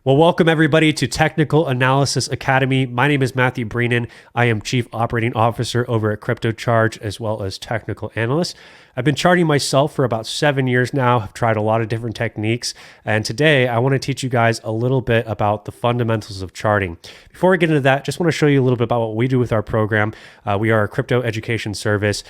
Well, welcome everybody to Technical Analysis Academy. My name is Matthew Brienen. I am Chief Operating Officer over at CryptoCharge as well as Technical Analyst. I've been charting myself for about 7 years now. I've tried a lot of different techniques. And today I want to teach you guys a little bit about the fundamentals of charting. Before we get into that, just want to show you a little bit about what we do with our program. We are a crypto education service.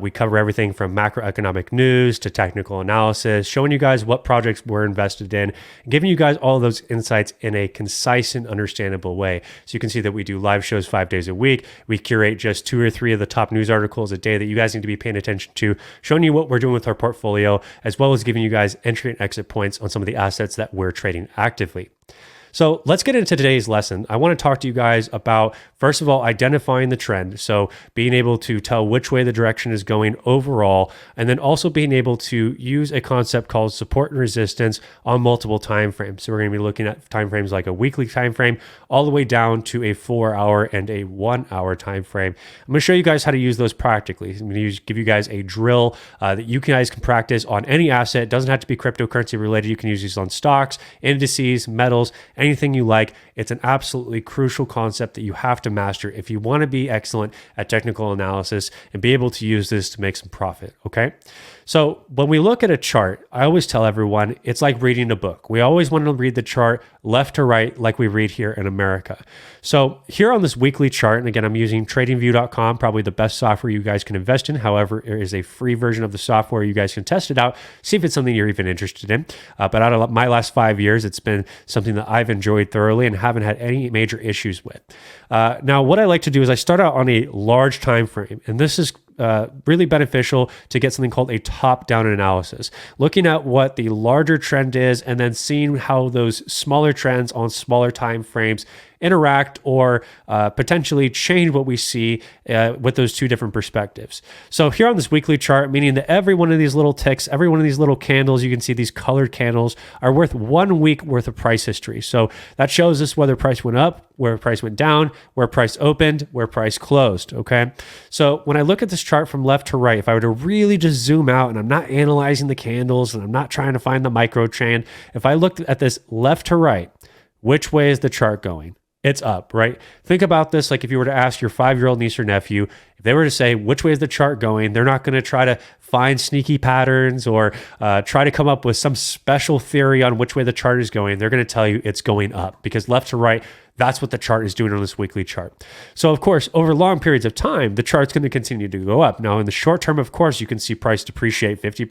We cover everything from macroeconomic news to technical analysis, showing you guys what projects we're invested in, giving you guys all of those insights in a concise and understandable way. So you can see that we do live shows 5 days a week. We curate just 2 or 3 of the top news articles a day that you guys need to be paying attention to, showing you what we're doing with our portfolio, as well as giving you guys entry and exit points on some of the assets that we're trading actively. So let's get into today's lesson. I want to talk to you guys about, first of all, identifying the trend. So being able to tell which way the direction is going overall, and then also being able to use a concept called support and resistance on multiple time frames. So we're going to be looking at time frames like a weekly time frame all the way down to a 4-hour and a 1-hour time frame. I'm going to show you guys how to use those practically. I'm going to give you guys a drill that you guys can practice on any asset. It doesn't have to be cryptocurrency related. You can use these on stocks, indices, metals, anything you like. It's an absolutely crucial concept that you have to master if you want to be excellent at technical analysis and be able to use this to make some profit, okay? So when we look at a chart, I always tell everyone it's like reading a book. We always want to read the chart left to right like we read here in America. So here on this weekly chart, and again, I'm using tradingview.com, probably the best software you guys can invest in. However, there is a free version of the software. You guys can test it out, see if it's something you're even interested in. But out of my last 5 years, it's been something that I've enjoyed thoroughly and haven't had any major issues with. Now, what I like to do is I start out on a large time frame, and this is really beneficial to get something called a top-down analysis, looking at what the larger trend is and then seeing how those smaller trends on smaller time frames interact or potentially change what we see with those two different perspectives. So here on this weekly chart, meaning that every one of these little ticks, every one of these little candles, you can see these colored candles are worth 1 week worth of price history. So that shows us whether price went up, where price went down, where price opened, where price closed, okay? So when I look at this chart from left to right, if I were to really just zoom out and I'm not analyzing the candles and I'm not trying to find the micro trend, if I looked at this left to right, which way is the chart going? It's up, right? Think about this like if you were to ask your 5-year-old niece or nephew, if they were to say, which way is the chart going? They're not going to try to find sneaky patterns or try to come up with some special theory on which way the chart is going. They're going to tell you it's going up because left to right, that's what the chart is doing on this weekly chart. So of course, over long periods of time, the chart's going to continue to go up. Now in the short term, of course, you can see price depreciate 50%,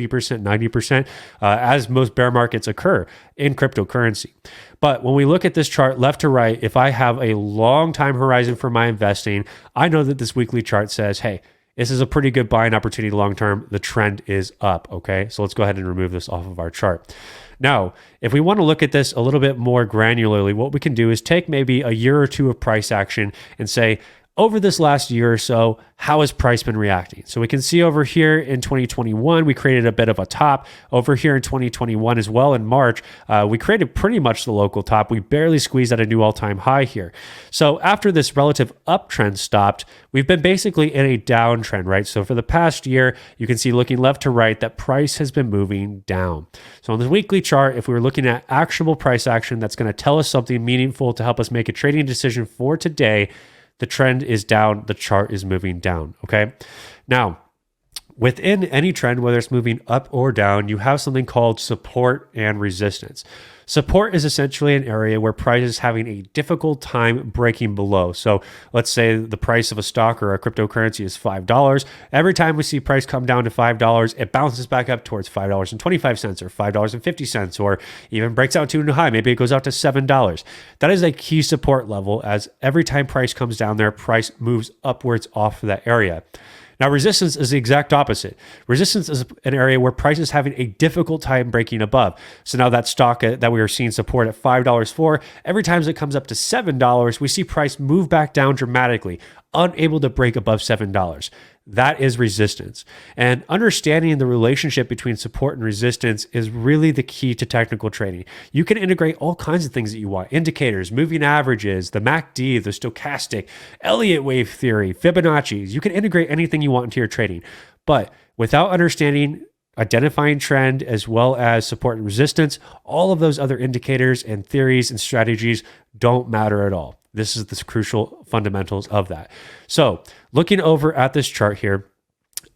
80%, 90%, as most bear markets occur in cryptocurrency. But when we look at this chart left to right, if I have a long time horizon for my investing, I know that this weekly chart says, hey, this is a pretty good buying opportunity long-term. The trend is up, okay? So let's go ahead and remove this off of our chart. Now, if we want to look at this a little bit more granularly, what we can do is take maybe a year or two of price action and say, over this last year or so, how has price been reacting? So we can see over here in 2021, we created a bit of a top. Over here in 2021 as well in March, we created pretty much the local top. We barely squeezed at a new all-time high here. So after this relative uptrend stopped, we've been basically in a downtrend, right? So for the past year, you can see looking left to right that price has been moving down. So on the weekly chart, if we were looking at actionable price action that's going to tell us something meaningful to help us make a trading decision for today, the trend is down, the chart is moving down, okay? Now, within any trend, whether it's moving up or down, you have something called support and resistance. Support is essentially an area where price is having a difficult time breaking below. So let's say the price of a stock or a cryptocurrency is $5. Every time we see price come down to $5, it bounces back up towards $5.25 or $5.50, or even breaks out to a new high. Maybe it goes out to $7. That is a key support level, as every time price comes down there, price moves upwards off of that area. Now, resistance is the exact opposite. Resistance is an area where price is having a difficult time breaking above. So now that stock that we are seeing support at $5 for, every time it comes up to $7, we see price move back down dramatically, unable to break above $7. That is resistance. And understanding the relationship between support and resistance is really the key to technical trading. You can integrate all kinds of things that you want: indicators, moving averages, the MACD, the stochastic, Elliott wave theory, Fibonacci's. You can integrate anything you want into your trading. But without understanding identifying trend, as well as support and resistance. All of those other indicators and theories and strategies don't matter at all. This is the crucial fundamentals of that. So looking over at this chart here,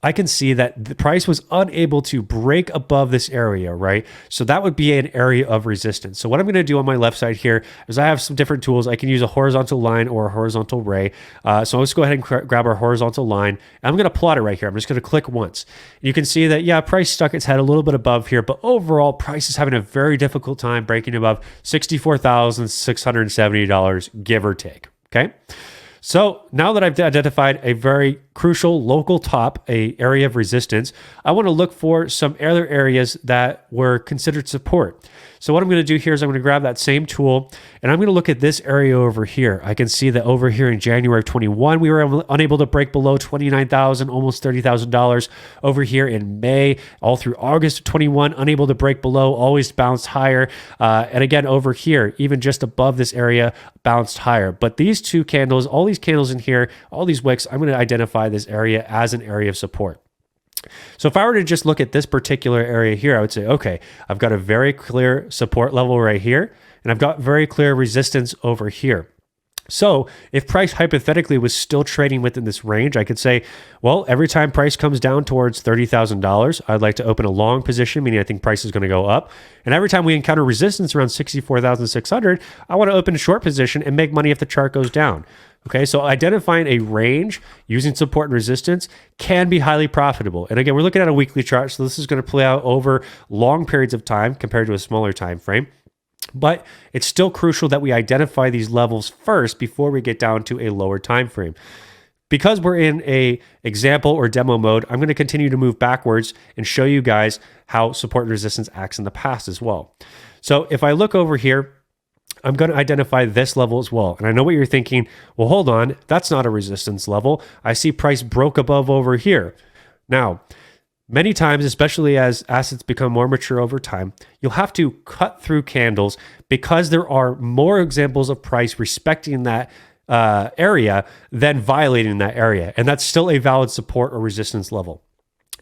I can see that the price was unable to break above this area, right? So that would be an area of resistance. So what I'm going to do on my left side here is I have some different tools. I can use a horizontal line or a horizontal ray. So let's go ahead and grab our horizontal line. I'm going to plot it right here. I'm just going to click once. You can see that, yeah, price stuck its head a little bit above here, but overall price is having a very difficult time breaking above $64,670, give or take, okay? So now that I've identified a very crucial local top, a area of resistance, I want to look for some other areas that were considered support. So what I'm going to do here is I'm going to grab that same tool and I'm going to look at this area over here. I can see that over here in January of 21, we were unable to break below $29,000, almost $30,000. Over here in May, all through August of 21, unable to break below, always bounced higher. And again, over here, even just above this area, bounced higher. But these two candles, all these candles in here, all these wicks, I'm going to identify this area as an area of support. So if I were to just look at this particular area here, I would say, okay, I've got a very clear support level right here, and I've got very clear resistance over here. So if price hypothetically was still trading within this range, I could say, well, every time price comes down towards $30,000, I'd like to open a long position, meaning I think price is going to go up. And every time we encounter resistance around 64,600, I want to open a short position and make money if the chart goes down. Okay, so identifying a range using support and resistance can be highly profitable. And again, we're looking at a weekly chart, so this is going to play out over long periods of time compared to a smaller time frame. But it's still crucial that we identify these levels first before we get down to a lower time frame. Because we're in a example or demo mode, I'm going to continue to move backwards and show you guys how support and resistance acts in the past as well. So if I look over here, I'm going to identify this level as well. And I know what you're thinking. Well, hold on. That's not a resistance level. I see price broke above over here. Now, many times, especially as assets become more mature over time, you'll have to cut through candles because there are more examples of price respecting that area than violating that area. And that's still a valid support or resistance level.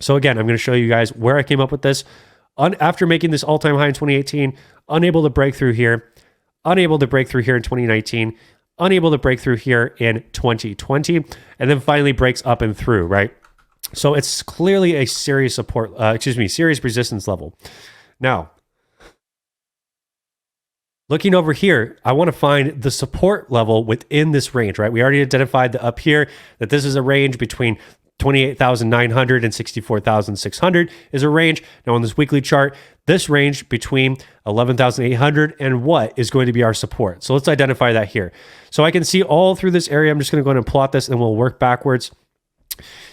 So again, I'm going to show you guys where I came up with this. After making this all-time high in 2018, unable to break through here, unable to break through here in 2019, unable to break through here in 2020, and then finally breaks up and through, right? So it's clearly a serious serious resistance level. Now, looking over here, I want to find the support level within this range, right? We already identified the up here that this is a range between 28,900 and 64,600 is a range. Now on this weekly chart, this range between 11,800 and what is going to be our support. So let's identify that here. So I can see all through this area. I'm just going to go ahead and plot this and we'll work backwards.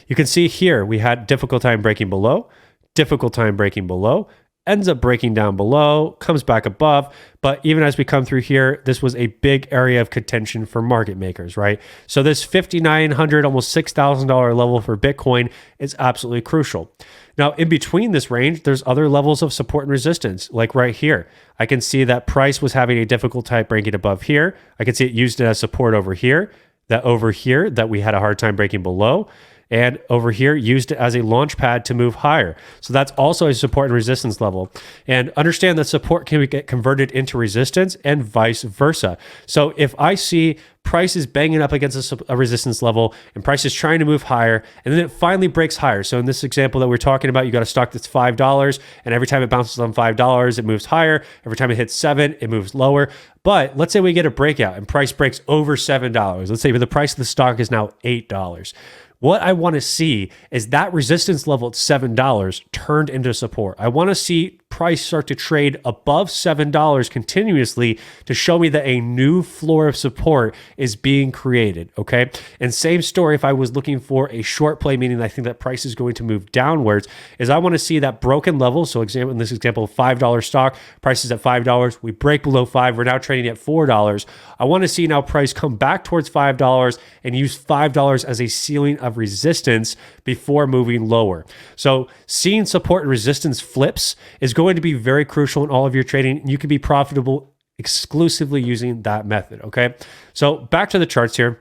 You can see here, we had difficult time breaking below, difficult time breaking below, ends up breaking down below, comes back above. But even as we come through here, this was a big area of contention for market makers, right? So this $5,900, almost $6,000 level for Bitcoin is absolutely crucial. Now, in between this range, there's other levels of support and resistance, like right here. I can see that price was having a difficult time breaking above here. I can see it used it as support over here, that we had a hard time breaking below. And over here, used it as a launch pad to move higher. So that's also a support and resistance level. And understand that support can get converted into resistance and vice versa. So if I see price is banging up against a resistance level and price is trying to move higher, and then it finally breaks higher. So in this example that we're talking about, you got a stock that's $5, and every time it bounces on $5, it moves higher. Every time it hits $7, it moves lower. But let's say we get a breakout and price breaks over $7. Let's say the price of the stock is now $8. What I want to see is that resistance level at $7 turned into support. I want to see price start to trade above $7 continuously to show me that a new floor of support is being created, okay? And same story if I was looking for a short play, meaning I think that price is going to move downwards, is I want to see that broken level. So in this example, $5 stock, price is at $5. We break below 5. We're now trading at $4. I want to see now price come back towards $5 and use $5 as a ceiling of resistance before moving lower. So seeing support and resistance flips is going to be very crucial in all of your trading. You can be profitable exclusively using that method, okay? So back to the charts here.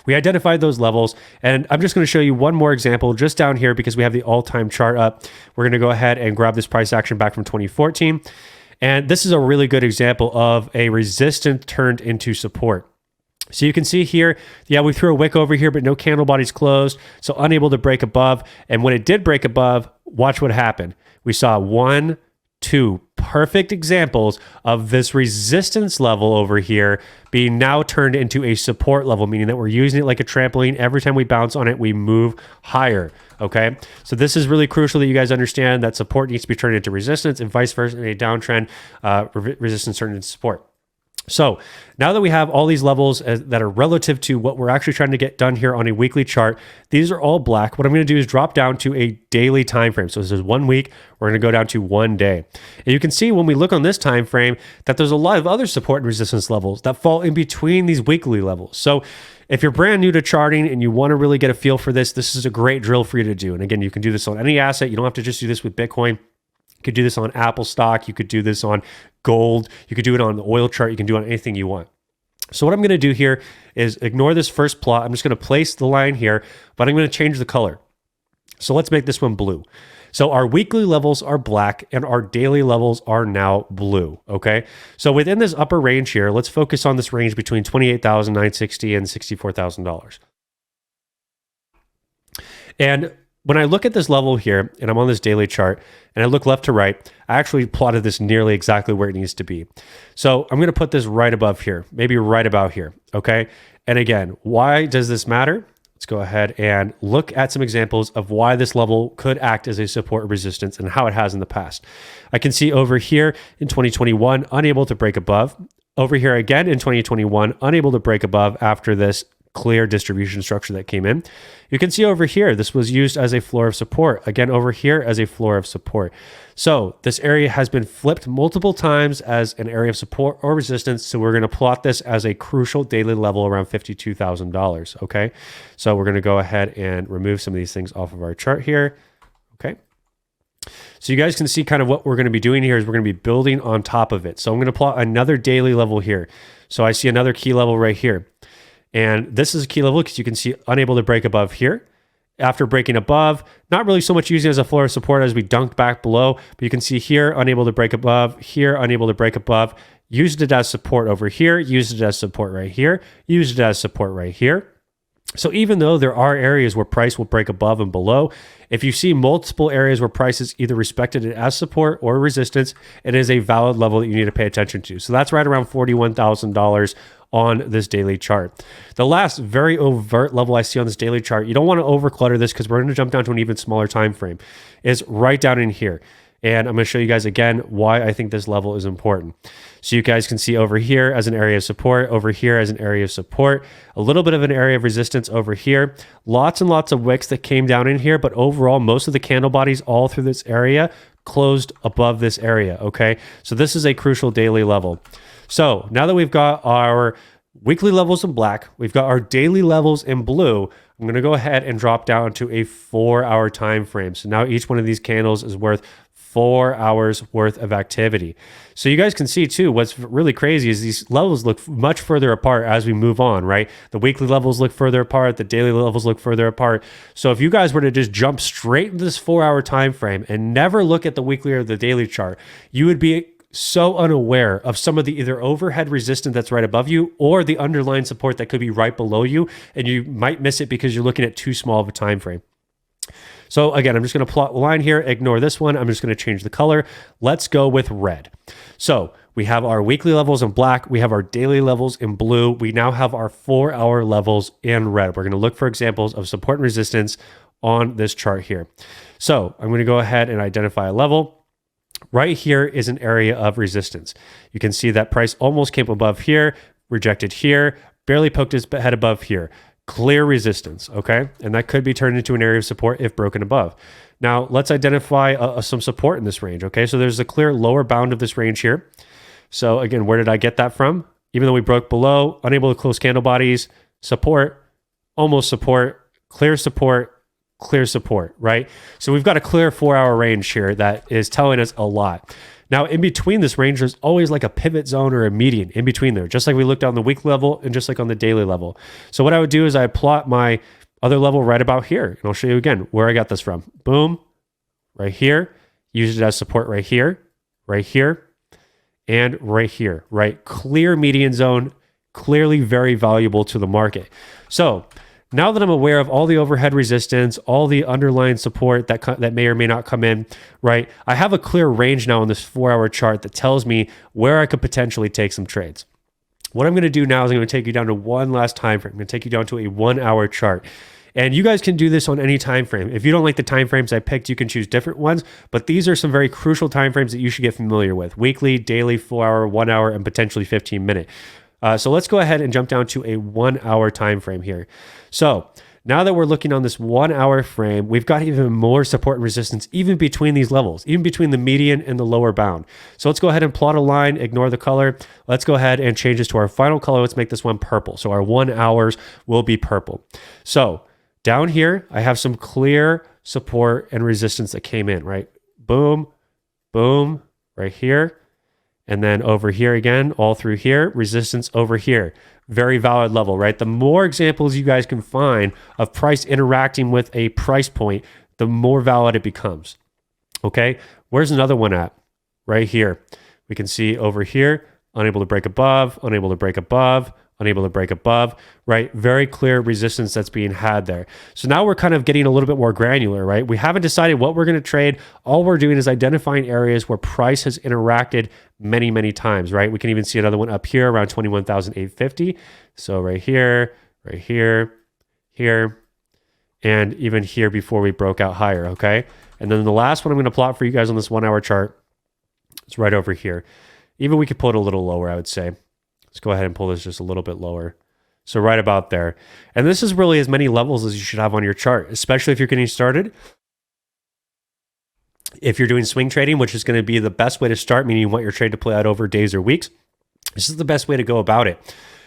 We identified those levels, and I'm just going to show you one more example just down here because we have the all-time chart up. We're going to go ahead and grab this price action back from 2014. And this is a really good example of a resistance turned into support. So you can see here, yeah, we threw a wick over here, but no candle bodies closed, so unable to break above. And when it did break above, watch what happened. We saw 1, 2 perfect examples of this resistance level over here being now turned into a support level, meaning that we're using it like a trampoline. Every time we bounce on it, we move higher. Okay, so this is really crucial that you guys understand that support needs to be turned into resistance, and vice versa in a downtrend, resistance turned into support. So now that we have all these levels that are relative to what we're actually trying to get done here on a weekly chart, these are all black. What I'm going to do is drop down to a daily time frame. So this is 1 week. We're going to go down to 1 day. And you can see when we look on this time frame that there's a lot of other support and resistance levels that fall in between these weekly levels. So if you're brand new to charting and you want to really get a feel for this, this is a great drill for you to do. And again, you can do this on any asset. You don't have to just do this with Bitcoin. You could do this on Apple stock. You could do this on gold. You could do it on the oil chart. You can do it on anything you want. So what I'm going to do here is ignore this first plot. I'm just going to place the line here, but I'm going to change the color. So let's make this one blue. So our weekly levels are black and our daily levels are now blue. Okay. So within this upper range here, let's focus on this range between $28,960 and $64,000. And when I look at this level here, and I'm on this daily chart, and I look left to right, I actually plotted this nearly exactly where it needs to be. So I'm going to put this right above here, maybe right about here, okay? And again, why does this matter? Let's go ahead and look at some examples of why this level could act as a support or resistance and how it has in the past. I can see over here in 2021, unable to break above. Over here again in 2021, unable to break above after this clear distribution structure that came in. You can see over here, this was used as a floor of support. Again, over here as a floor of support. So this area has been flipped multiple times as an area of support or resistance. So we're going to plot this as a crucial daily level around $52,000. Okay. So we're going to go ahead and remove some of these things off of our chart here. Okay. So you guys can see kind of what we're going to be doing here is we're going to be building on top of it. So I'm going to plot another daily level here. So I see another key level right here. And this is a key level because you can see unable to break above here. After breaking above, not really so much using it as a floor of support as we dunked back below, but you can see here, unable to break above, here, unable to break above, used it as support over here, used it as support right here, used it as support right here. So even though there are areas where price will break above and below, if you see multiple areas where price is either respected as support or resistance, it is a valid level that you need to pay attention to. So that's right around $41,000 on this daily chart. The last very overt level I see on this daily chart, you don't want to overclutter this because we're going to jump down to an even smaller time frame, is right down in here. And I'm going to show you guys again why I think this level is important. So you guys can see over here as an area of support, over here as an area of support, a little bit of an area of resistance over here, lots and lots of wicks that came down in here, but overall, most of the candle bodies all through this area closed above this area, okay? So this is a crucial daily level. So now that we've got our weekly levels in black, we've got our daily levels in blue, I'm going to go ahead and drop down to a 4-hour time frame. So now each one of these candles is worth 4 hours worth of activity. So you guys can see too, what's really crazy is these levels look much further apart as we move on, right? The weekly levels look further apart, the daily levels look further apart. So if you guys were to just jump straight into this 4-hour time frame and never look at the weekly or the daily chart, you would be so unaware of some of the either overhead resistance that's right above you or the underlying support that could be right below you, and you might miss it because you're looking at too small of a time frame. So again, I'm just going to plot a line here, ignore this one. I'm just going to change the color. Let's go with red. So we have our weekly levels in black. We have our daily levels in blue. We now have our 4-hour levels in red. We're going to look for examples of support and resistance on this chart here. So I'm going to go ahead and identify a level. Right here is an area of resistance. You can see that price almost came above here, rejected here, barely poked its head above here. Clear resistance, okay? And that could be turned into an area of support if broken above. Now, let's identify some support in this range, okay? So there's a clear lower bound of this range here. So again, where did I get that from? Even though we broke below, unable to close candle bodies, support, almost support, clear support, clear support, right? So we've got a clear 4-hour range here that is telling us a lot. Now, in between this range, there's always like a pivot zone or a median in between there, just like we looked on the weekly level and just like on the daily level. So what I would do is I plot my other level right about here. And I'll show you again where I got this from. Boom, right here. Use it as support right here, and right here, right? Clear median zone, clearly very valuable to the market. So now that I'm aware of all the overhead resistance, all the underlying support that may or may not come in, right? I have a clear range now on this 4-hour chart that tells me where I could potentially take some trades. What I'm going to do now is I'm going to take you down to one last time frame. I'm going to take you down to a 1-hour chart. And you guys can do this on any time frame. If you don't like the time frames I picked, you can choose different ones. But these are some very crucial time frames that you should get familiar with: weekly, daily, 4-hour, 1-hour, and potentially 15-minute. So let's go ahead and jump down to a 1-hour time frame here. So now that we're looking on this 1-hour frame, we've got even more support and resistance even between these levels, even between the median and the lower bound. So let's go ahead and plot a line, ignore the color. Let's go ahead and change this to our final color. Let's make this one purple. So our 1 hours will be purple. So down here, I have some clear support and resistance that came in, right? Boom, boom, right here. And then over here again, all through here, resistance over here. Very valid level, right? The more examples you guys can find of price interacting with a price point, the more valid it becomes. Okay, where's another one at? Right here. We can see over here, unable to break above, unable to break above, unable to break above, right? Very clear resistance that's being had there. So now we're kind of getting a little bit more granular, right? We haven't decided what we're going to trade. All we're doing is identifying areas where price has interacted many, many times, right? We can even see another one up here around 21,850. So right here, here, and even here before we broke out higher, okay? And then the last one I'm going to plot for you guys on this 1-hour chart is right over here. Even we could pull it a little lower, I would say. Let's go ahead and pull this just a little bit lower. So right about there. And this is really as many levels as you should have on your chart, especially if you're getting started. If you're doing swing trading, which is going to be the best way to start, meaning you want your trade to play out over days or weeks, this is the best way to go about it.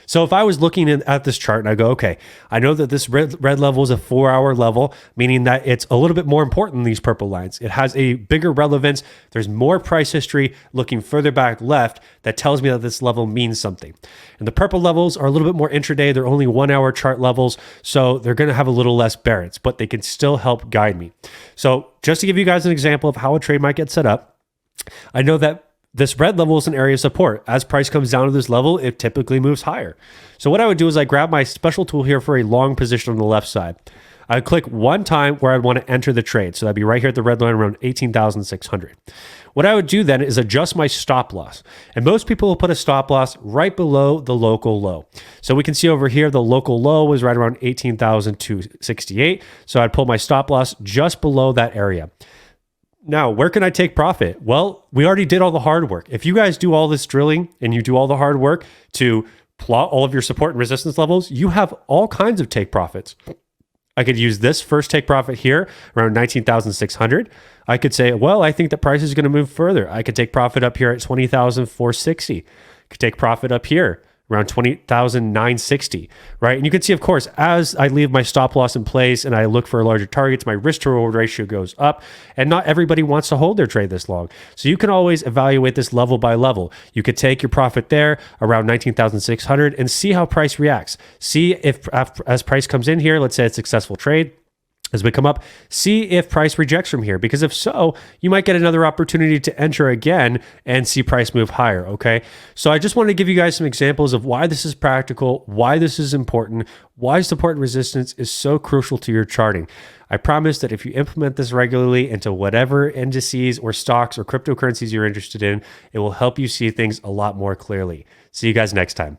So if I was looking at this chart and I go, okay, I know that this red level is a 4-hour level, meaning that it's a little bit more important than these purple lines. It has a bigger relevance. There's more price history looking further back left that tells me that this level means something. And the purple levels are a little bit more intraday. They're only 1-hour chart levels, so they're going to have a little less variance, but they can still help guide me. So just to give you guys an example of how a trade might get set up, I know that this red level is an area of support. As price comes down to this level, it typically moves higher. So what I would do is I grab my special tool here for a long position on the left side. I would click one time where I'd want to enter the trade. So that'd be right here at the red line around 18,600. What I would do then is adjust my stop loss. And most people will put a stop loss right below the local low. So we can see over here, the local low was right around 18,268. So I'd pull my stop loss just below that area. Now, where can I take profit? Well, we already did all the hard work. If you guys do all this drilling and you do all the hard work to plot all of your support and resistance levels, you have all kinds of take profits. I could use this first take profit here around 19,600. I could say, well, I think the price is going to move further. I could take profit up here at 20,460. Could take profit up here around 20,960, right? And you can see, of course, as I leave my stop loss in place and I look for larger targets, my risk to reward ratio goes up, and not everybody wants to hold their trade this long. So you can always evaluate this level by level. You could take your profit there around 19,600 and see how price reacts. See if as price comes in here, let's say it's a successful trade. As we come up, see if price rejects from here, because if so, you might get another opportunity to enter again and see price move higher, okay? So I just wanted to give you guys some examples of why this is practical, why this is important, why support and resistance is so crucial to your charting. I promise that if you implement this regularly into whatever indices or stocks or cryptocurrencies you're interested in, it will help you see things a lot more clearly. See you guys next time.